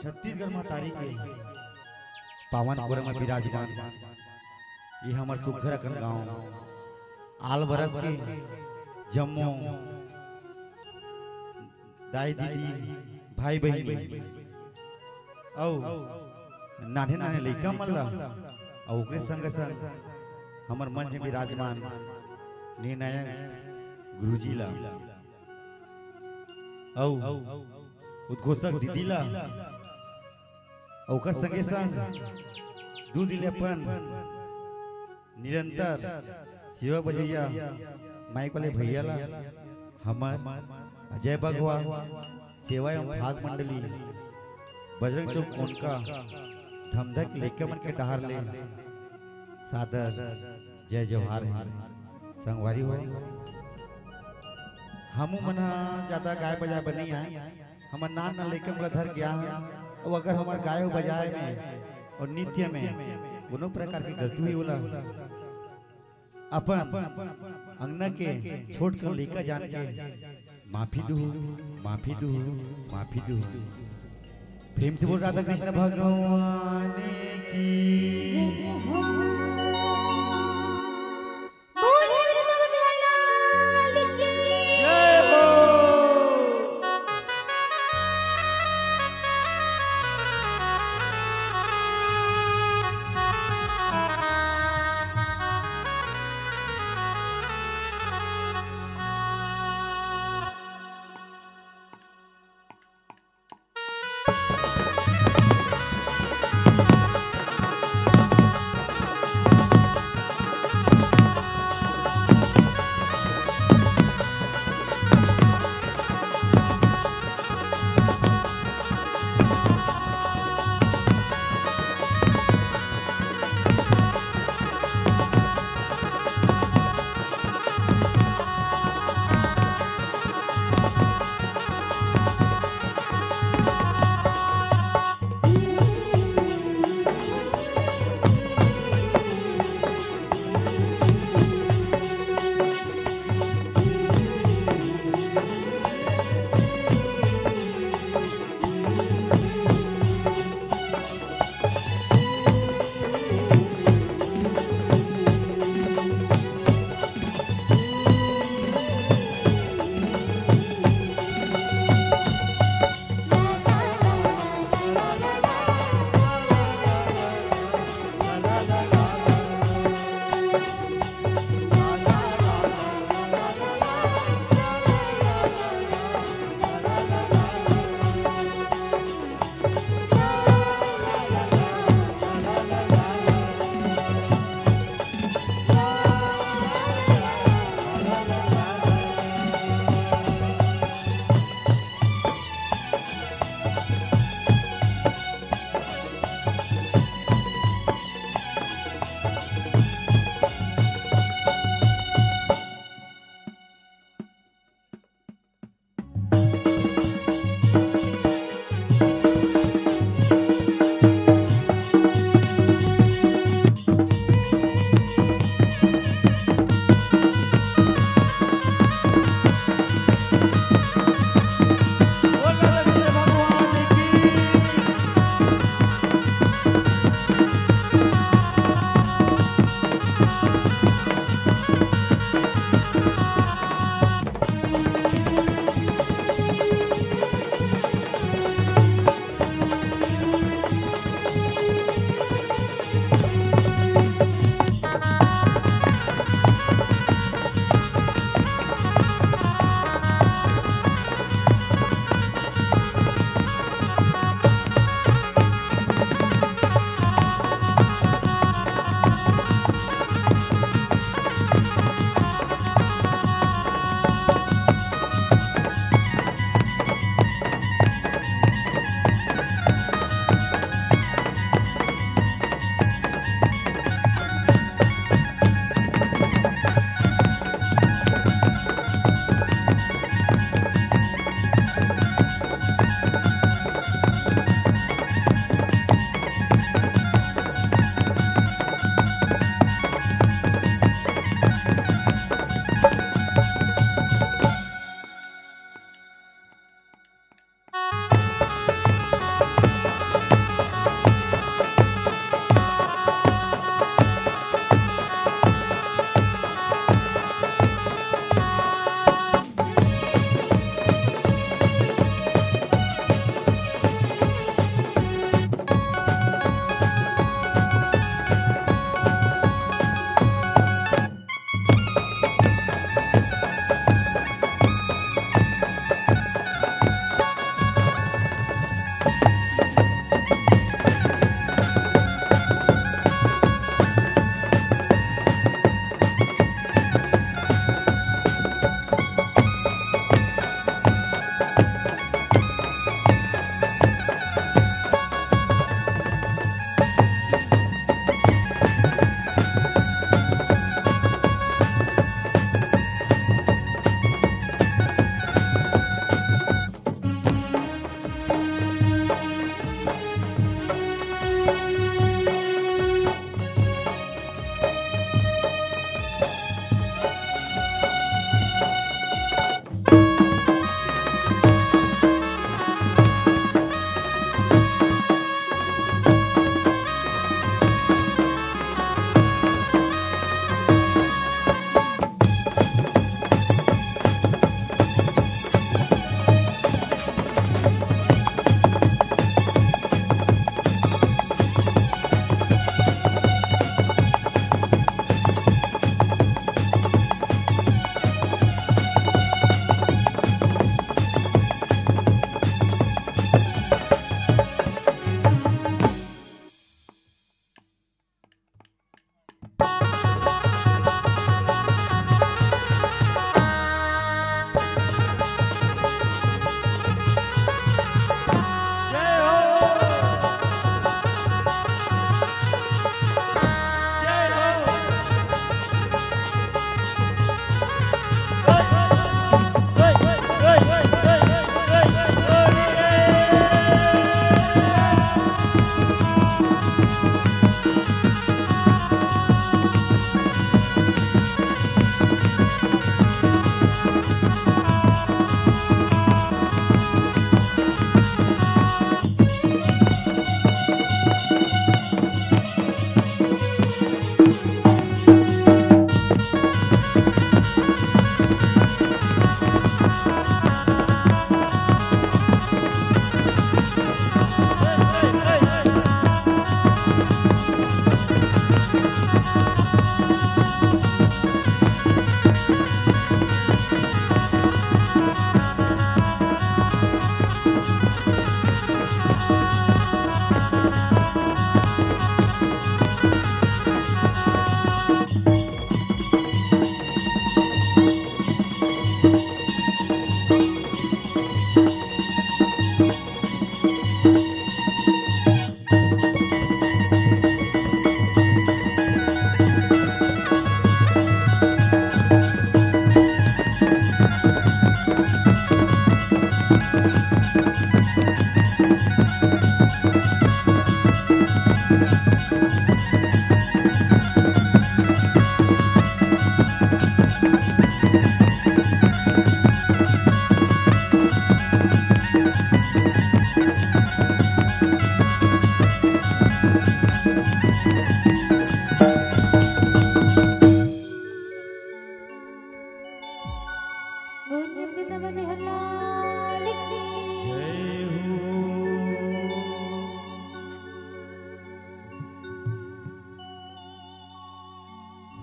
छत्तीसगढ़ में तारीख है पावनपुर में विराजमान ये हमार सुघर अकन गाँव आल बरस के जम्मू दाई दीदी भाई बहन औ नाने नाने लइका मन ला और ओकरे संग संग हमर मन में विराजमान निर्णायक गुरुजी ला औ उद्घोषक दीदी ला ओकर संगे संग दू दिन अपन निरंतर सेवा बजैया माइक वाले भैया ला हमर अजय भगवा सेवा एवं भाग मंडली बजरंग चौक कोनका धमधक लेके मन के डहार ले सादर जय जवाहर संगवारी हो हम मना ज्यादा गाय बजाए बनी है हमर नान ना लेके हमरा धर गया है और अगर हमार गाय बजाए में और नित्य में कोनो प्रकार की गलती हुई बोला अपन अंगना के छोट कर लेकर जान के माफी दू माफी दू माफी दू प्रेम से बोल राधा कृष्ण भगवान की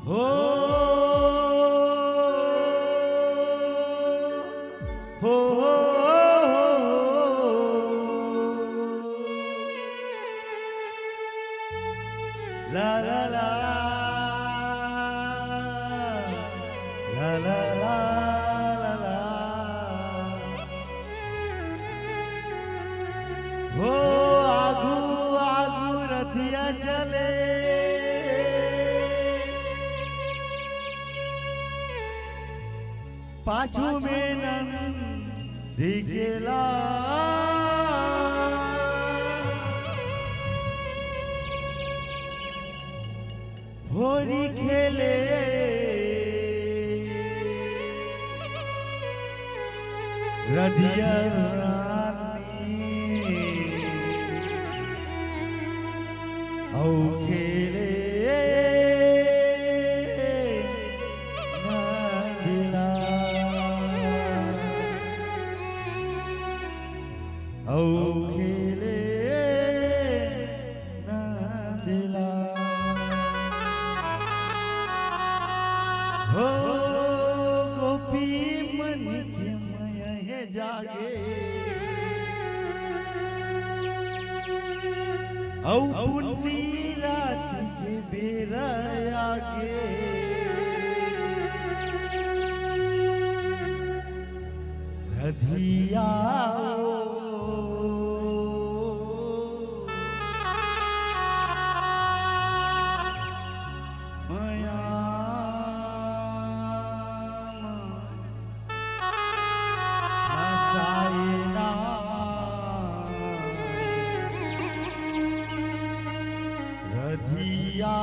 हो हो ला ला ला ला ला ला ला हो आगू आगू रथिया चले पाछू में नंदी गेला होरी खेले रधिया रानी औ खेले औ खेले नंदिला हो गोपी मन के मय जागे औ पुन्नी रात के बेरा आगे रधिया रधिया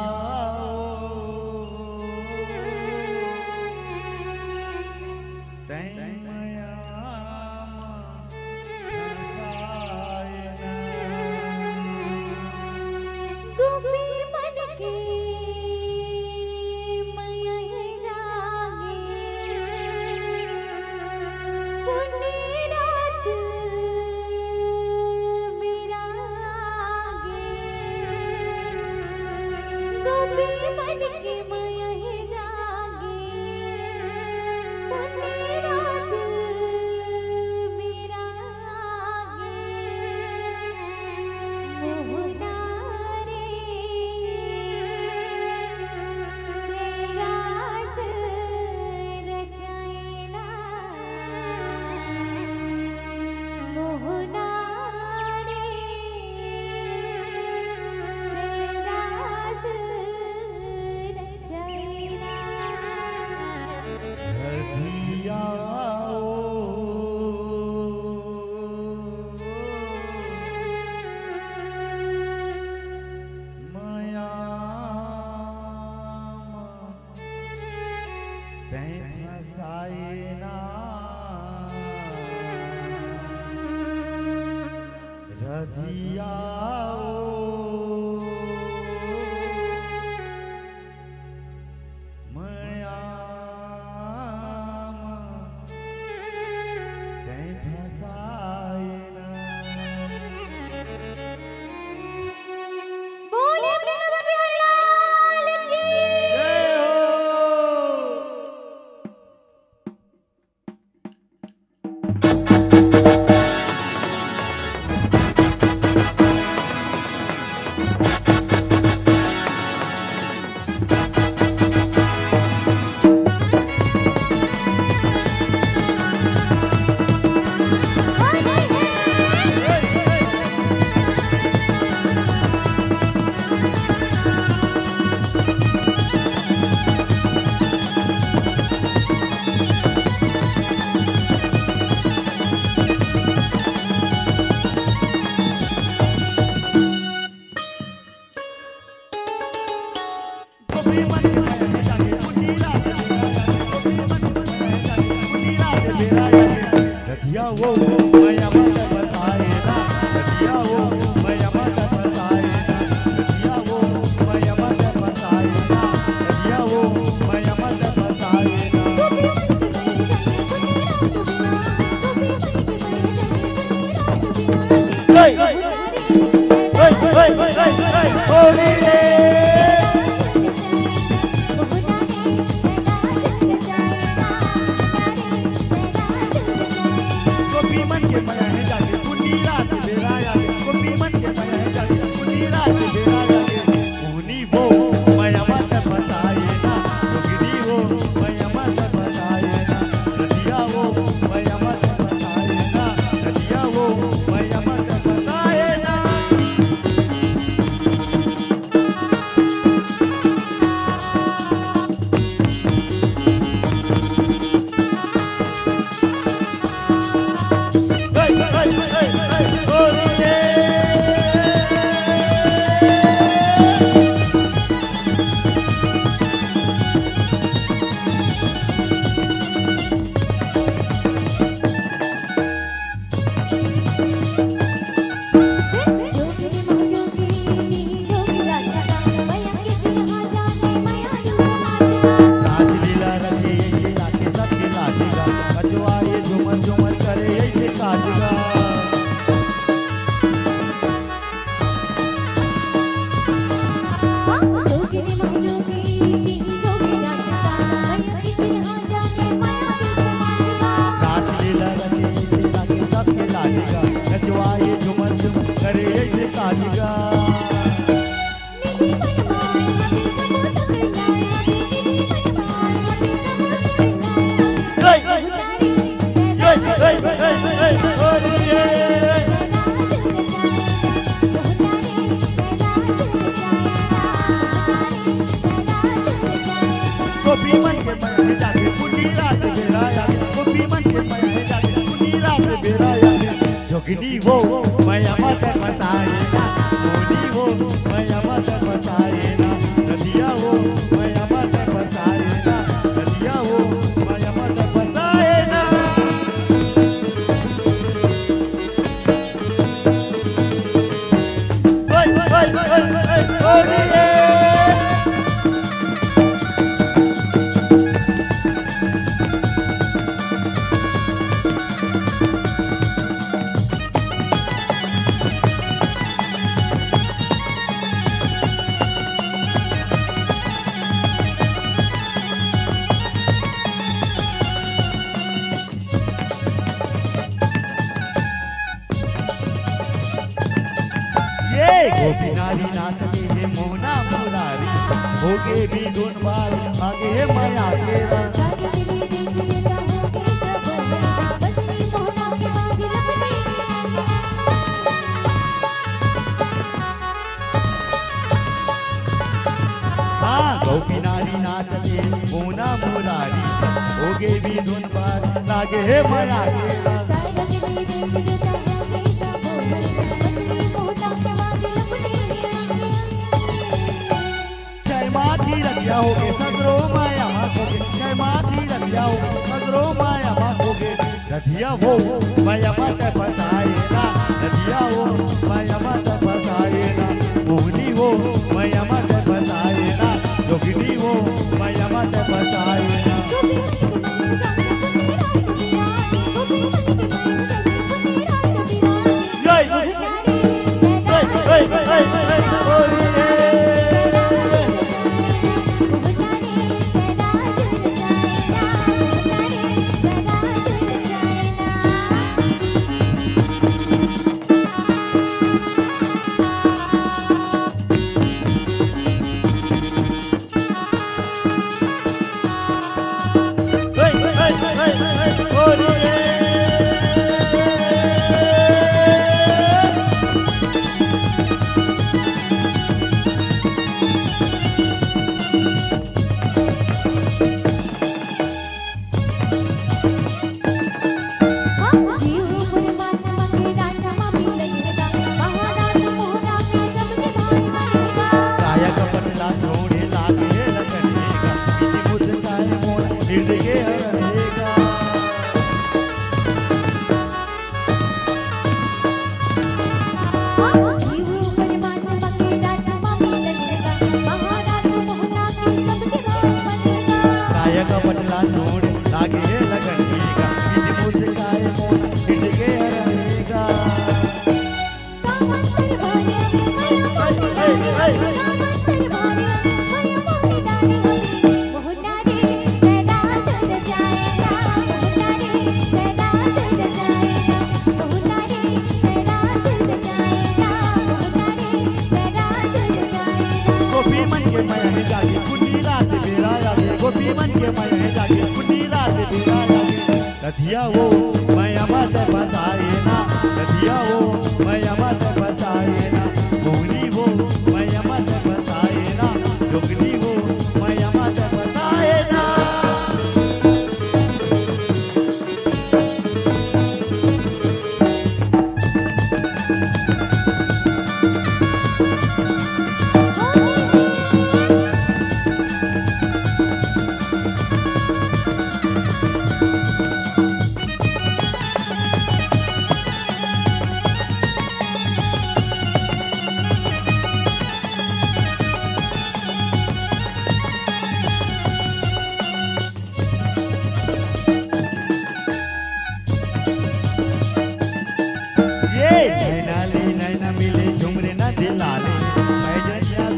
जोगिनी वो माया मत फसाएगा, मोनी वो माया मत फसाएगा, नदिया वो माया मत फसाएगा, नदिया वो माया मत फसाएगा। गोपी नारी नाचती है मोना मुरारी, होगे भी दोन बार आगे है माया तेरा। हाँ गोपी नारी नाचती है मोना मुरारी, होगे भी दोन बार आगे है माया तेरा। रखिया होगे सगरो माया माखोगे, जय माती रखिया होगे सगरो माया माखोगे, रधिया वो माया मत फसाएगा, रधिया वो माया मत फसाएगा, मोहनी वो माया मत फसाएगा, जोगिनी वो माया मत फसाएगा। रधिया वो माया मत फसाएगा, रधिया वो माया मत फसाएगा, मोहनी वो माया मत फसाएगा, जोगिनी वो माया मत फसाएगा।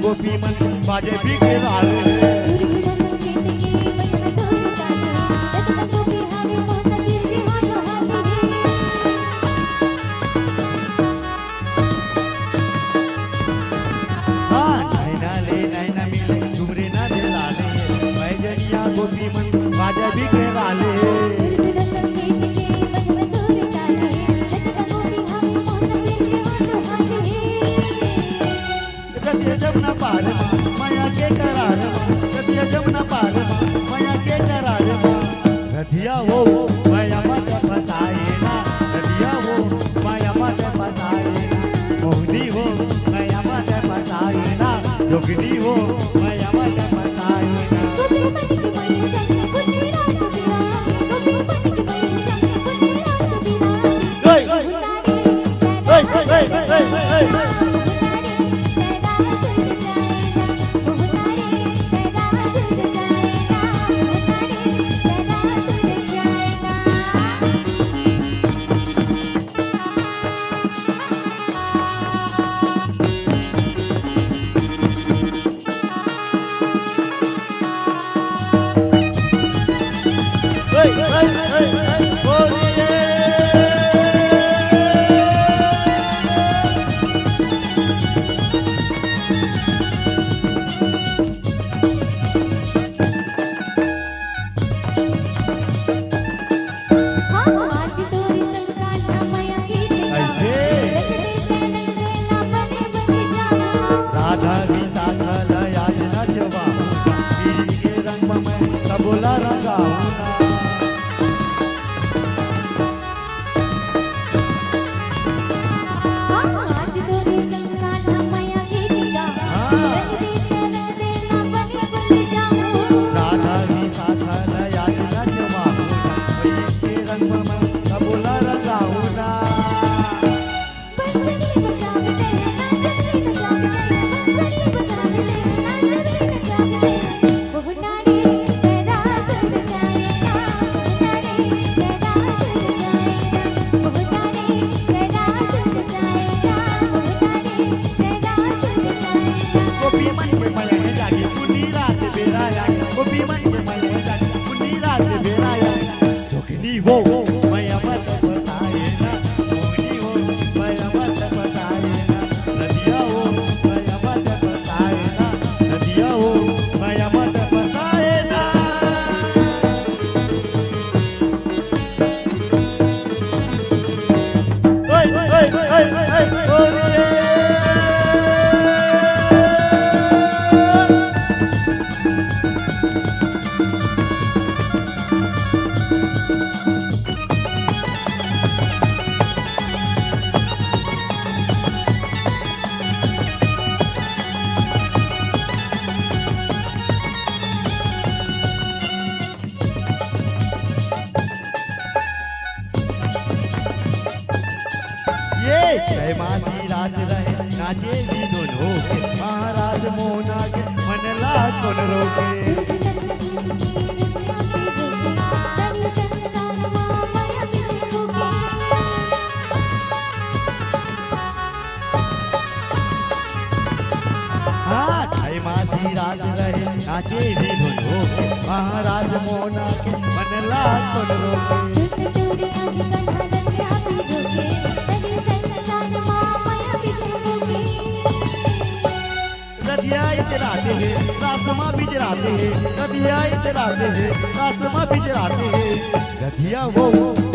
गोपी मन बाजे भी गिराले, हाँ नैना ले नैना मिले झुमरे ना दिलाले, बैजनिया गोपी मन बाजे भी गिराले। जमुना पार माया के करार, जमुना पार माया के करार, रधिया वो माया मत फसाएगा, रधिया वो माया जोगनी हो माया मत बताए ना बोला रंगा वो माया मत बताए ना मोहनी हो माया मत बताए ना नदिया हो माया मत बताए ना नदिया हो माया मत बताए ना जय मासी रात रहे नाचे भी दोनों के महाराज मोना के मनला कौन रोके हाँ जय मासी रात रहे नाचे भी दोनों के महाराज मोना के मनला कौन रोके रधिया इतराते हैं रासमा बिजराते हैं रधिया इतराते हैं रासमा बिजराते हैं रधिया वो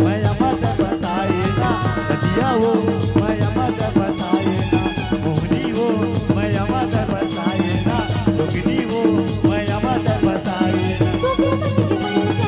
माया मत बताए ना रधिया वो माया मत बताए ना मोहनी वो माया मत बताए ना जोगनी वो माया मत बताए ना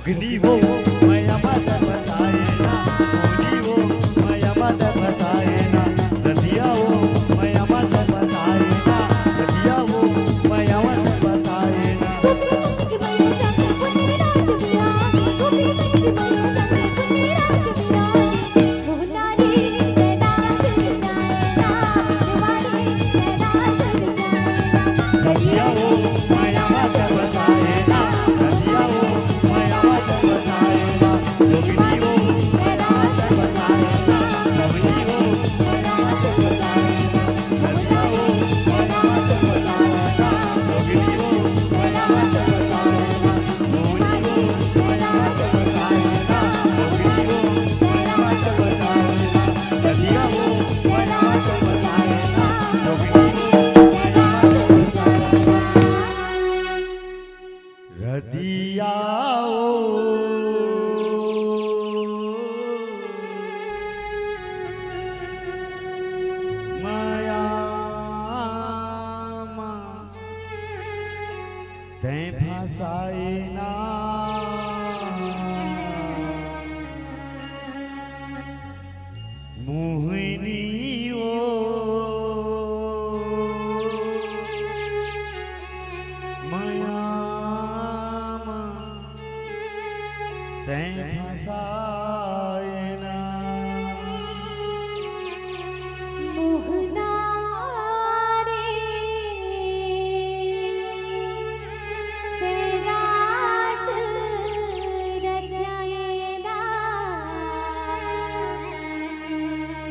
जोगनी वो माया मत बताए ना, जोगनी वो माया मत बताए ना, नदिया वो माया मत बताए ना, नदिया वो माया मत बताए ना। नदिया वो माया मत बताए ना, नदिया वो माया मत बताए ना, जोगनी वो माया मत बताए ना, जोगनी वो माया मत बताए ना, नदिया वो माया मत बताए ना, जोगनी वो माया मत बताए ना, जोगनी वो माया मत बताए ना, जोगनी वो माया मत बताए ना, नदिया वो माया मत बताए ना, जोगनी वो माया मत बताए ना। रदिया माया ते फसाए ना, मोहिनी ओ माया ते फसाए ना। मोहना रे तेरास रचाएना,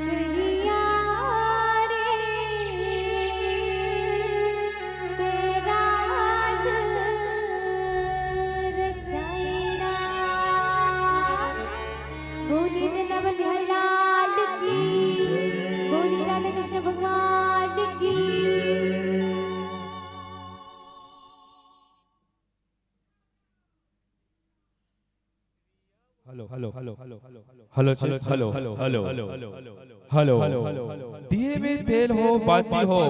कहिया रे तेरास रचाएना। बोली वृंदावन बिहारी लाल की, बोली राधे कृष्ण भगवान की। हेलो दिए में तेल हो बाती हो,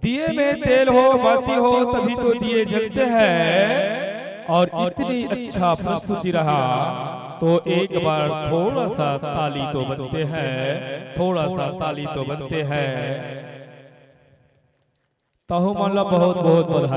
दिए में तेल हो बाती हो, तभी तो दिए जलते हैं। और इतनी अच्छा प्रस्तुति रहा तो एक बार थोड़ा सा ताली तो बनते हैं, थोड़ा सा ताली तो बनते हैं। ताहु माला बहुत बहुत बधाई।